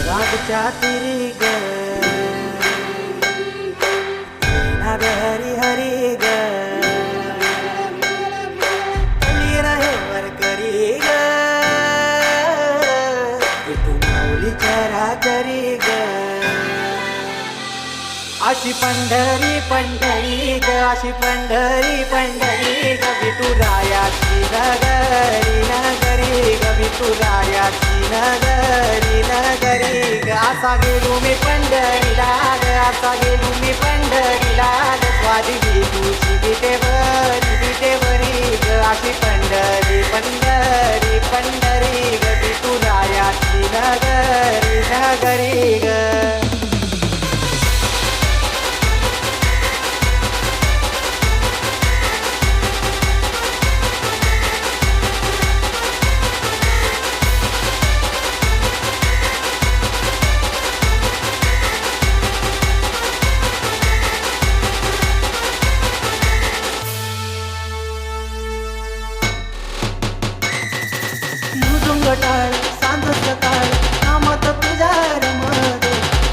वागच्या तिरी ग नाद हरी हरी ग कली रहे वर करी ग तू माऊली चरा करी ग अशी पंढरी पंढरी ग अशी पंढरी पंढरी ग विठुरायाची नगरी नगरी ग विठुरायाची नगरी नगरी ग असा गेलो मी पंढरीला ग असा गेलो मी पंढरीला ग स्वादी विठूची विटेवरी ग अशी पंढरी पंढरी पंढरी ग विठुरायाची नगरी नगरी ग टाळ सांज सकाळ नामात तुझ्या रमते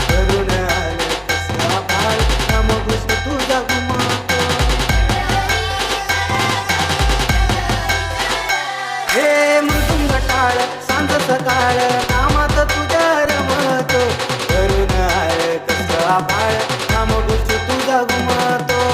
करून आलं कसला बाळ नाम घुस तुझ्या घुमातो हे मृदुंग टाळ सांज सकाळ नामात तुझ्या रमतो करून आलं कसला बाळ नाम घुस तुझ्या घुमातो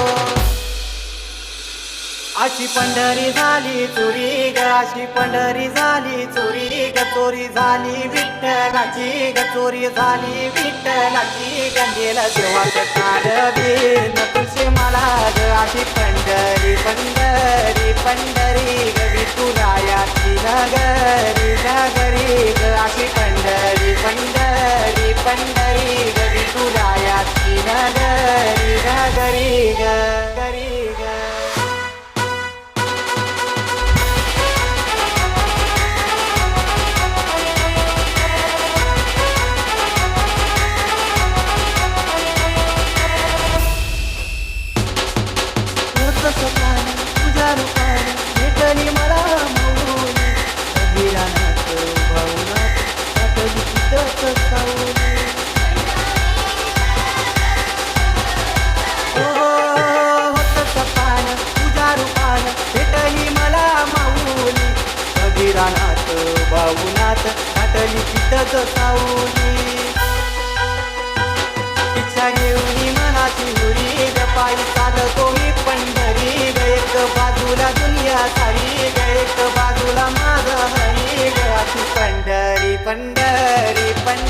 अशी पंढरी झाली चोरी ग अशी पंढरी झाली चोरी ग चोरी झाली विठ्ठलाची ग चोरी झाली विठ्ठलाची गंगेला देवाचं कारबीन तुझे मला ग अशी पंढरी पंढरी पंढरी ग विठुरायाची नगरी नगरी ग अशी पंढरी पंढरी पंढरी ग विठुरायाची नगरी नगरी ग गरी ग तुझ्या रूपाने भेटली मला माऊली अभिरानात भावनात वाटली तिथंच सावली होत सपान तुझ्या रूपाने भेटली मला माऊली अभिरानात भावनात वाटली तिथंच सावली इच्छा घेऊन मनाची हुरी ग पायी चालतो मी पंढरी ग एक बाजूला दुनिया सारी ग एक बाजूला माझा हरी ग अशी पंढरी पंढरी पंढरी